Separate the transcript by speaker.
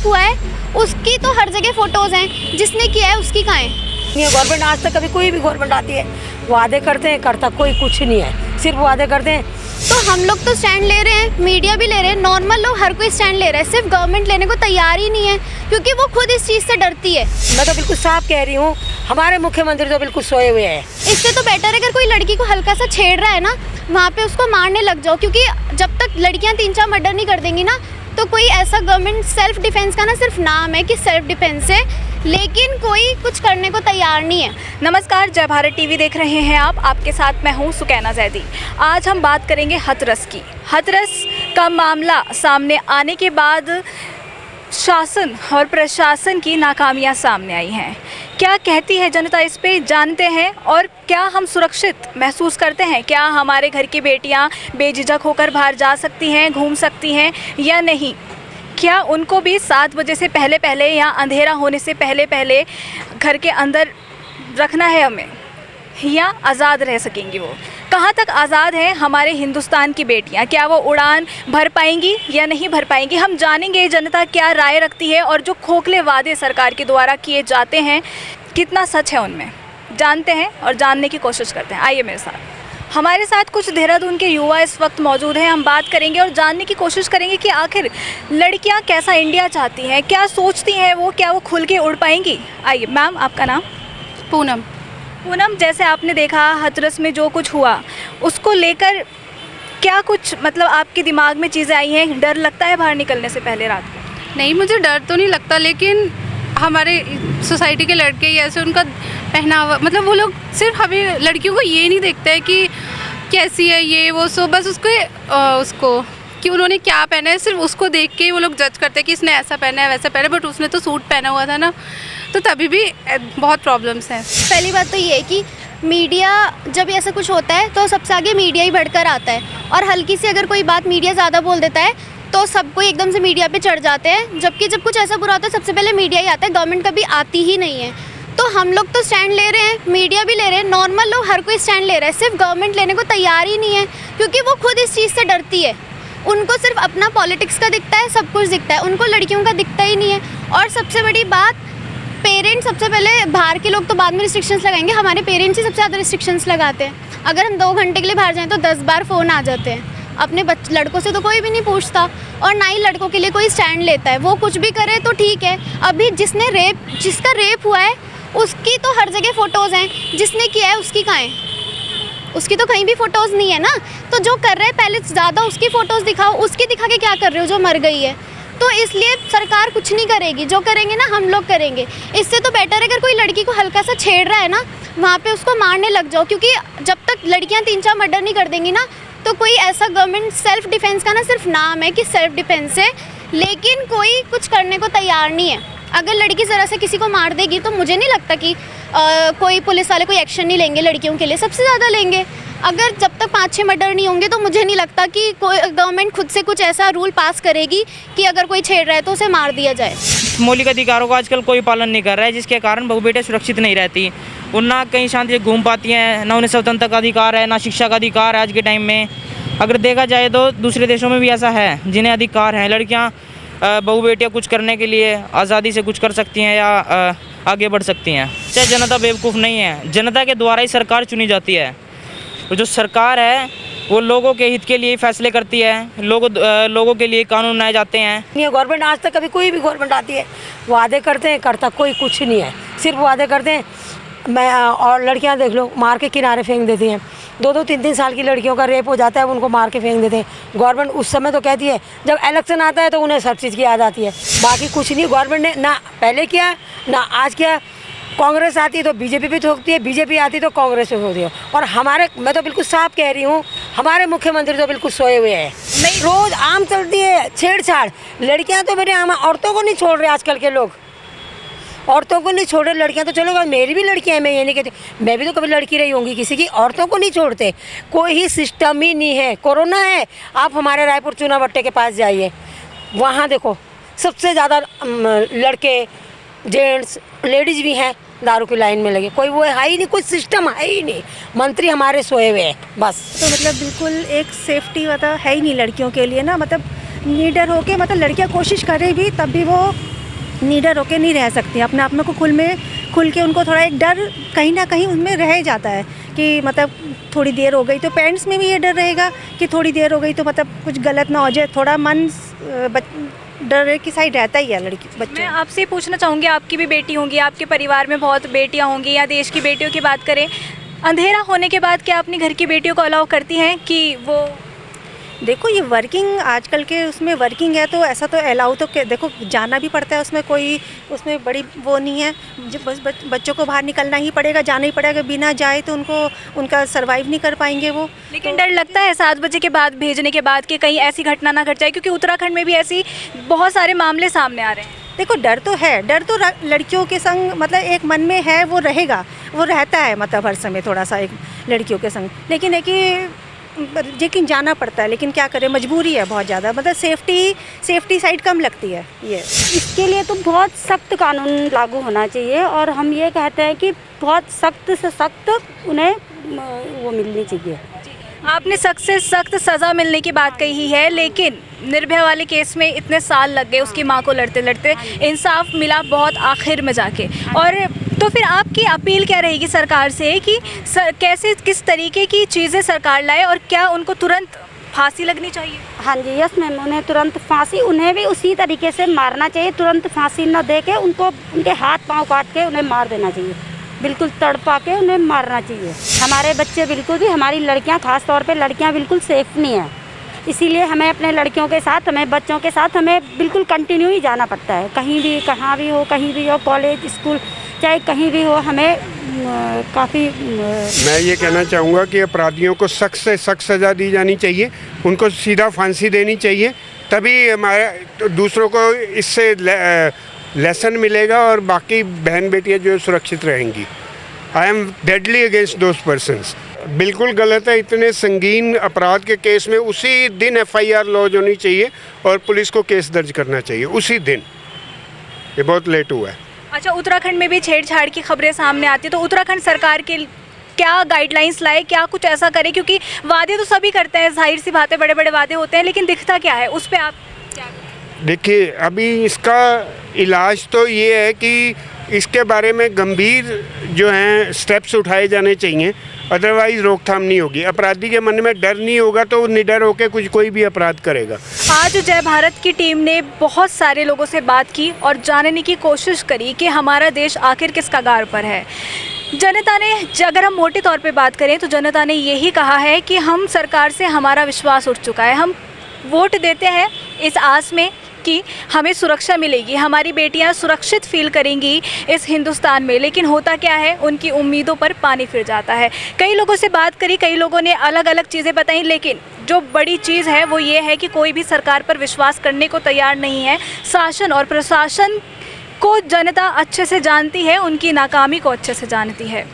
Speaker 1: हुआ है उसकी तो हर जगह फोटोज हैं, जिसने किया है उसकी कहाँ है?
Speaker 2: गवर्नमेंट आज तक कभी कोई भी गवर्नमेंट आती है वादे करते हैं, करता कोई कुछ नहीं है, सिर्फ वादे करते हैं।
Speaker 1: तो हम लोग तो स्टैंड ले रहे हैं, मीडिया भी ले रहे हैं, नॉर्मल लोग हर कोई स्टैंड ले रहा है, सिर्फ गवर्नमेंट लेने को तैयार ही नहीं है क्योंकि वो खुद इस चीज़ से डरती है।
Speaker 2: मैं तो बिल्कुल साफ कह रही हूँ, हमारे मुख्यमंत्री तो बिल्कुल सोए हुए हैं।
Speaker 1: इससे तो बेटर है अगर कोई लड़की को हल्का सा छेड़ रहा है ना, वहाँ पे उसको मारने लग जाओ, क्योंकि जब तक लड़कियाँ 3-4 मर्डर नहीं कर देंगी ना, तो कोई ऐसा गवर्नमेंट सेल्फ डिफेंस का ना सिर्फ नाम है कि सेल्फ डिफेंस है, लेकिन कोई कुछ करने को तैयार नहीं है।
Speaker 3: नमस्कार, जय भारत टीवी देख रहे हैं आप, आपके साथ मैं हूं सुकैना जैदी। आज हम बात करेंगे हाथरस की। हाथरस का मामला सामने आने के बाद शासन और प्रशासन की नाकामियां सामने आई हैं। क्या कहती है जनता इस पे जानते हैं, और क्या हम सुरक्षित महसूस करते हैं? क्या हमारे घर की बेटियां बेझिझक होकर बाहर जा सकती हैं, घूम सकती हैं या नहीं? क्या उनको भी 7 बजे से पहले या अंधेरा होने से पहले घर के अंदर रखना है हमें, या आज़ाद रह सकेंगी वो? कहाँ तक आज़ाद हैं हमारे हिंदुस्तान की बेटियाँ? क्या वो उड़ान भर पाएंगी या नहीं भर पाएंगी? हम जानेंगे जनता क्या राय रखती है, और जो खोखले वादे सरकार के द्वारा किए जाते हैं कितना सच है उनमें, जानते हैं और जानने की कोशिश करते हैं। आइए मेरे साथ। हमारे साथ कुछ देहरादून के युवा इस वक्त मौजूद हैं। हम बात करेंगे और जानने की कोशिश करेंगे कि आखिर लड़कियां कैसा इंडिया चाहती हैं, क्या सोचती हैं वो, क्या वो खुल के उड़ पाएंगी? आइए मैम, आपका नाम?
Speaker 4: पूनम।
Speaker 3: पूनम, जैसे आपने देखा हाथरस में जो कुछ हुआ, उसको लेकर क्या कुछ मतलब आपके दिमाग में चीज़ें आई हैं? डर लगता है बाहर निकलने से पहले रात को?
Speaker 4: नहीं, मुझे डर तो नहीं लगता, लेकिन हमारे सोसाइटी के लड़के ऐसे उनका पहनावा, मतलब वो लोग सिर्फ हमें लड़कियों को ये नहीं देखते हैं कि कैसी है ये वो, सो बस उसको कि उन्होंने क्या पहना है, सिर्फ उसको देख के वो लोग जज करते हैं कि इसने ऐसा पहना है वैसा पहना है, बट उसने तो सूट पहना हुआ था ना, तो तभी भी बहुत प्रॉब्लम्स हैं।
Speaker 1: पहली बात तो ये है कि मीडिया जब ऐसा कुछ होता है तो सबसे आगे मीडिया ही बढ़कर आता है, और हल्की सी अगर कोई बात मीडिया ज़्यादा बोल देता है तो सबको एकदम से मीडिया पे चढ़ जाते हैं, जबकि जब कुछ ऐसा बुरा होता है सबसे पहले मीडिया ही आता है, गवर्नमेंट कभी आती ही नहीं है। तो हम लोग तो स्टैंड ले रहे हैं, मीडिया भी ले रहे हैं, नॉर्मल लोग हर कोई स्टैंड ले रहा है, सिर्फ गवर्नमेंट लेने को तैयार ही नहीं है क्योंकि वो खुद इस चीज़ से डरती है। उनको सिर्फ अपना पॉलिटिक्स का दिखता है, सब कुछ दिखता है, उनको लड़कियों का दिखता ही नहीं है। और सबसे बड़ी बात, पेरेंट्स सबसे पहले, बाहर के लोग तो बाद में रिस्ट्रिक्शंस लगाएंगे, हमारे पेरेंट्स ही सबसे ज़्यादा रिस्ट्रिक्शंस लगाते हैं। अगर हम 2 घंटे के लिए बाहर जाएँ तो 10 बार फ़ोन आ जाते हैं। अपने लड़कों से तो कोई भी नहीं पूछता, और ना ही लड़कों के लिए कोई स्टैंड लेता है। वो कुछ भी करे तो ठीक है, अभी जिसका रेप हुआ है उसकी तो हर जगह फ़ोटोज़ हैं, जिसने किया है उसकी कहाँ है? उसकी तो कहीं भी फ़ोटोज़ नहीं है ना। तो जो कर रहे हैं पहले ज़्यादा उसकी फ़ोटोज़ दिखाओ, उसकी दिखा के क्या कर रहे हो जो मर गई है? तो इसलिए सरकार कुछ नहीं करेगी, जो करेंगे ना हम लोग करेंगे। इससे तो बेटर है अगर कोई लड़की को हल्का सा छेड़ रहा है ना, वहाँ पे उसको मारने लग जाओ, क्योंकि जब तक लड़कियाँ 3-4 मर्डर नहीं कर देंगी ना, तो कोई ऐसा गवर्नमेंट सेल्फ डिफेंस का ना सिर्फ नाम है कि सेल्फ डिफेंस है, लेकिन कोई कुछ करने को तैयार नहीं है। अगर लड़की ज़रा से किसी को मार देगी तो मुझे नहीं लगता कि कोई पुलिस वाले कोई एक्शन नहीं लेंगे, लड़कियों के लिए सबसे ज़्यादा लेंगे। अगर जब तक 5-6 मर्डर नहीं होंगे तो मुझे नहीं लगता कि कोई गवर्नमेंट खुद से कुछ ऐसा रूल पास करेगी कि अगर कोई छेड़ रहा है तो उसे मार दिया जाए।
Speaker 5: मौलिक अधिकारों का आजकल कोई पालन नहीं कर रहा है, जिसके कारण बहू बेटियाँ सुरक्षित नहीं रहती। उन ना कहीं शांति से घूम पाती हैं, ना उन्हें स्वतंत्रता का अधिकार है, ना शिक्षा का अधिकार है। आज के टाइम में अगर देखा जाए तो दूसरे देशों में भी ऐसा है, जिन्हें अधिकार हैं। लड़कियाँ बहू बेटियाँ कुछ करने के लिए आज़ादी से कुछ कर सकती हैं या आगे बढ़ सकती हैं। चाहे जनता बेवकूफ़ नहीं है, जनता के द्वारा ही सरकार चुनी जाती है, और जो सरकार है वो लोगों के हित के लिए फैसले करती है, लोगों के लिए कानून बनाए जाते हैं।
Speaker 2: गवर्नमेंट आज तक कभी कोई भी गवर्नमेंट आती है वादे करते हैं, करता कोई कुछ नहीं है, सिर्फ वादे करते हैं। और लड़कियां देख लो, मार के किनारे फेंक देती हैं। 2-2, 3-3 साल की लड़कियों का रेप हो जाता है, उनको मार के फेंक देते हैं। गवर्नमेंट उस समय तो कहती है, जब इलेक्शन आता है तो उन्हें सब चीज़ की याद आती है, बाकी कुछ नहीं गवर्नमेंट ने ना पहले किया ना आज किया। कांग्रेस आती है तो बीजेपी भी ठोकती है, बीजेपी आती तो कांग्रेस भी ठोकती है। और मैं तो बिल्कुल साफ कह रही हूँ, हमारे मुख्यमंत्री तो बिल्कुल सोए हुए हैं। नहीं, रोज़ आम चलती है छेड़छाड़। लड़कियाँ तो मेरे औरतों को नहीं छोड़ रहे, आजकल के लोग औरतों को नहीं छोड़ रहे। लड़कियां तो चलो, मेरी भी लड़कियां हैं, मैं ये नहीं कहती, मैं भी तो कभी लड़की रही होंगी किसी की। औरतों को नहीं छोड़ते, कोई ही सिस्टम ही नहीं है। कोरोना है, आप हमारे रायपुर चूनाभट्टे के पास जाइए, वहाँ देखो सबसे ज़्यादा लड़के, जेंट्स, लेडीज़ भी हैं दारू की लाइन में लगे। कोई वो है ही नहीं, कोई सिस्टम है ही नहीं। मंत्री हमारे सोए हुए हैं बस।
Speaker 3: तो मतलब बिल्कुल एक सेफ्टी मतलब है ही नहीं लड़कियों के लिए ना, मतलब निडर होके, मतलब लड़कियां कोशिश करें भी तब भी वो
Speaker 6: निडर होकर नहीं रह सकती, अपने आप में को खुल के उनको थोड़ा एक डर कहीं ना कहीं उनमें रह जाता है कि मतलब थोड़ी देर हो गई तो पेरेंट्स में भी ये डर रहेगा कि थोड़ी देर हो गई तो मतलब कुछ गलत ना हो जाए, थोड़ा मन डर की साइड रहता ही है लड़की बच्चे।
Speaker 3: मैं आपसे पूछना चाहूँगी, आपकी भी बेटी होंगी, आपके परिवार में बहुत बेटियाँ होंगी, या देश की बेटियों की बात करें, अंधेरा होने के बाद क्या अपनी घर की बेटियों को अलाउ करती हैं कि वो?
Speaker 6: देखो ये वर्किंग आजकल के उसमें वर्किंग है तो ऐसा तो अलाउ तो देखो जाना भी पड़ता है, उसमें कोई उसमें बड़ी वो नहीं है, जब बस बच्चों को बाहर निकलना ही पड़ेगा, जाना ही पड़ेगा, बिना जाए तो उनका सर्वाइव नहीं कर पाएंगे वो।
Speaker 3: लेकिन डर लगता है 7 बजे के बाद भेजने के बाद कि कहीं ऐसी घटना ना घट जाए, क्योंकि उत्तराखंड में भी ऐसी बहुत सारे मामले सामने आ रहे हैं।
Speaker 6: देखो डर तो है, डर तो लड़कियों के संग मतलब एक मन में है, वो रहेगा, वो रहता है मतलब हर समय थोड़ा सा एक लड़कियों के संग, लेकिन जाना पड़ता है, लेकिन क्या करें मजबूरी है बहुत ज़्यादा, मतलब सेफ्टी साइड कम लगती है ये।
Speaker 7: इसके लिए तो बहुत सख्त कानून लागू होना चाहिए और हम ये कहते हैं कि बहुत सख्त से सख्त उन्हें वो मिलनी चाहिए।
Speaker 3: आपने सख्त से सख्त सज़ा मिलने की बात कही है, लेकिन निर्भया वाले केस में इतने साल लग गए उसकी मां को लड़ते लड़ते, इंसाफ मिला बहुत आखिर में जाके। और तो फिर आपकी अपील क्या रहेगी सरकार से कि कैसे किस तरीके की चीज़ें सरकार लाए और क्या उनको तुरंत फांसी लगनी चाहिए?
Speaker 7: हाँ जी, यस मैम, उन्हें तुरंत फांसी, उन्हें भी उसी तरीके से मारना चाहिए, तुरंत फांसी न दे के उनको उनके हाथ पाँव काट के उन्हें मार देना चाहिए, बिल्कुल तड़पा के उन्हें मारना चाहिए। हमारे बच्चे बिल्कुल भी, हमारी लड़कियां खास तौर पे लड़कियां बिल्कुल सेफ़ नहीं है, इसीलिए हमें अपने लड़कियों के साथ, हमें बच्चों के साथ हमें बिल्कुल कंटिन्यू ही जाना पड़ता है, कहीं भी कहाँ भी हो, कहीं भी हो, कॉलेज स्कूल चाहे कहीं भी हो, हमें काफ़ी।
Speaker 8: मैं ये कहना चाहूँगा कि अपराधियों को सख्त से सख्त सज़ा दी जानी चाहिए, उनको सीधा फांसी देनी चाहिए, तभी हमारे दूसरों को इससे लेसन मिलेगा और बाकी बहन बेटियां जो सुरक्षित रहेंगी। I am deadly against those persons. बिल्कुल गलत है, इतने संगीन अपराध के केस में उसी दिन FIR लॉन्च होनी चाहिए और पुलिस को केस दर्ज करना चाहिए उसी दिन। ये बहुत लेट हुआ है।
Speaker 3: अच्छा, उत्तराखंड में भी छेड़छाड़ की खबरें सामने आती है, तो उत्तराखंड सरकार के क्या गाइडलाइंस लाए, क्या कुछ ऐसा करे? क्योंकि वादे तो सभी करते हैं, जाहिर सी बात है, बड़े बड़े वादे होते हैं, लेकिन दिखता क्या है, उस पर आप क्या?
Speaker 8: देखिए अभी इसका इलाज तो ये है कि इसके बारे में गंभीर जो हैं स्टेप्स उठाए जाने चाहिए, अदरवाइज़ रोकथाम नहीं होगी। अपराधी के मन में डर नहीं होगा तो वो निडर होकर कोई भी अपराध करेगा।
Speaker 3: आज जय भारत की टीम ने बहुत सारे लोगों से बात की और जानने की कोशिश करी कि हमारा देश आखिर किस कगार पर है। जनता ने, अगर हम मोटे तौर पे बात करें तो जनता ने यही कहा है कि हम सरकार से, हमारा विश्वास उठ चुका है, हम वोट देते हैं इस आस में कि हमें सुरक्षा मिलेगी, हमारी बेटियां सुरक्षित फील करेंगी इस हिंदुस्तान में। लेकिन होता क्या है, उनकी उम्मीदों पर पानी फिर जाता है। कई लोगों से बात करी, कई लोगों ने अलग अलग चीज़ें बताई, लेकिन जो बड़ी चीज़ है वो ये है कि कोई भी सरकार पर विश्वास करने को तैयार नहीं है। शासन और प्रशासन को जनता अच्छे से जानती है, उनकी नाकामी को अच्छे से जानती है।